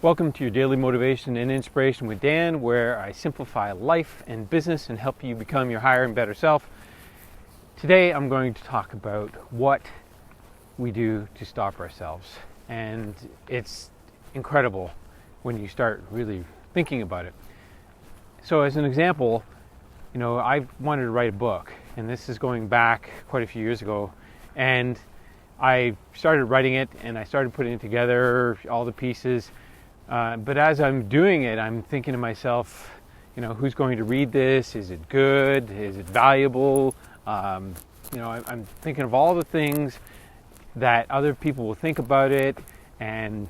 Welcome to your daily motivation and inspiration with Dan, where I simplify life and business and help you become your higher and better self. Today I'm going to talk about what we do to stop ourselves. And it's incredible when you start really thinking about it. So as an example, I wanted to write a book, and this is going back quite a few years ago. And I started writing it and I started putting it together, all the pieces. But as I'm doing it, I'm thinking to myself, who's going to read this? Is it good? Is it valuable? I'm thinking of all the things that other people will think about it, and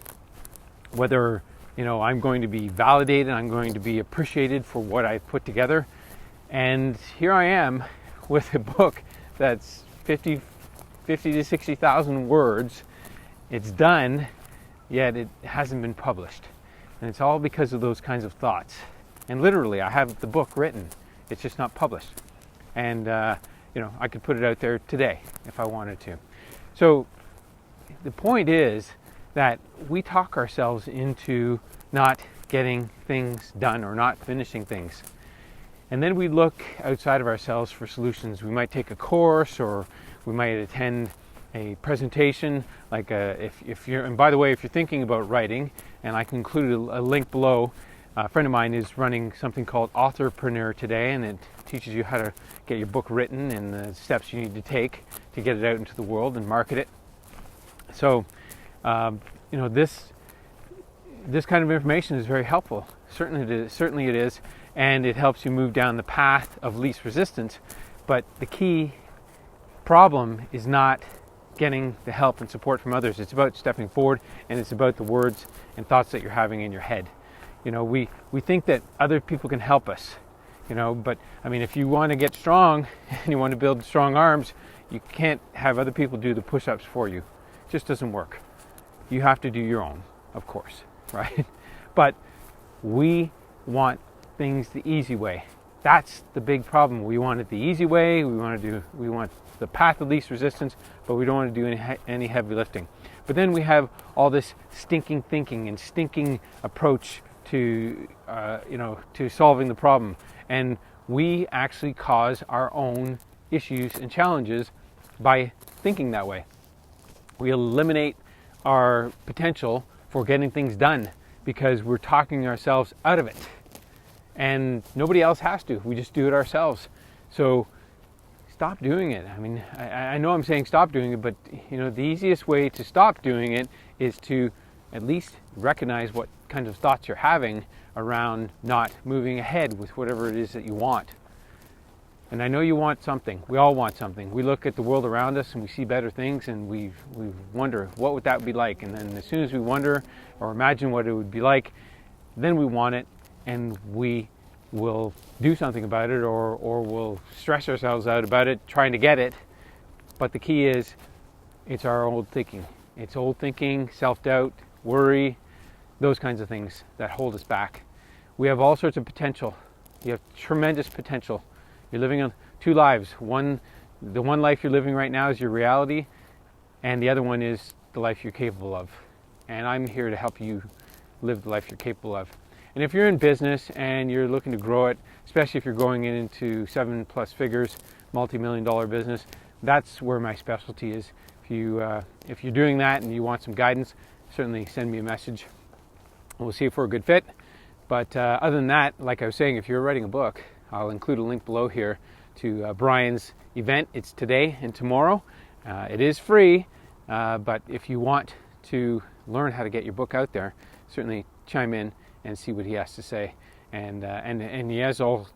whether, I'm going to be validated, I'm going to be appreciated for what I've put together. And here I am with a book that's 50 to 60,000 words. It's done, yet it hasn't been published. And it's all because of those kinds of thoughts. And literally, I have the book written. It's just not published. And, I could put it out there today if I wanted to. So the point is that we talk ourselves into not getting things done or not finishing things. And then we look outside of ourselves for solutions. We might take a course, or we might attend a presentation, like if you're, and by the way, if you're thinking about writing, and I can include a link below, a friend of mine is running something called Entrepreneurship today, and it teaches you how to get your book written and the steps you need to take to get it out into the world and market it. So, this kind of information is very helpful. Certainly it is, and it helps you move down the path of least resistance. But the key problem is not getting the help and support from others. It's about stepping forward, and it's about the words and thoughts that you're having in your head. We think that other people can help us, but if you want to get strong and you want to build strong arms, you can't have other people do the push-ups for you. It just doesn't work. You have to do your own, of course, right? But we want things the easy way. That's the big problem. We want it the easy way. We want the path of least resistance, but we don't want to do any heavy lifting. But then we have all this stinking thinking and stinking approach to solving the problem, and we actually cause our own issues and challenges by thinking that way. We eliminate our potential for getting things done because we're talking ourselves out of it. And nobody else has to. We just do it ourselves. So stop doing it. I know I'm saying stop doing it, but the easiest way to stop doing it is to at least recognize what kinds of thoughts you're having around not moving ahead with whatever it is that you want. And I know you want something. We all want something. We look at the world around us and we see better things, and we wonder, what would that be like? And then as soon as we wonder or imagine what it would be like, then we want it, and we will do something about it, or we'll stress ourselves out about it, trying to get it. But the key is, it's our old thinking. It's old thinking, self-doubt, worry, those kinds of things that hold us back. We have all sorts of potential. You have tremendous potential. You're living on two lives. The one life you're living right now is your reality, and the other one is the life you're capable of. And I'm here to help you live the life you're capable of. And if you're in business and you're looking to grow it, especially if you're going into 7+ figures, multi-million-dollar business, that's where my specialty is. If you're doing that and you want some guidance, certainly send me a message. We'll see if we're a good fit. But other than that, like I was saying, if you're writing a book, I'll include a link below here to Brian's event. It's today and tomorrow. It is free, but if you want to learn how to get your book out there, certainly chime in and see what he has to say. And he has all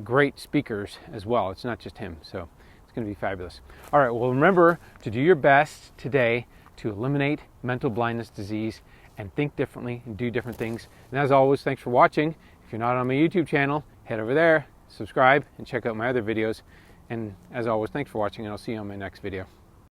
great speakers as well. It's not just him, so it's going to be fabulous. All right, well, remember to do your best today to eliminate mental blindness disease and think differently and do different things. And as always, thanks for watching. If you're not on my YouTube channel, head over there, subscribe, and check out my other videos. And as always, thanks for watching, and I'll see you on my next video.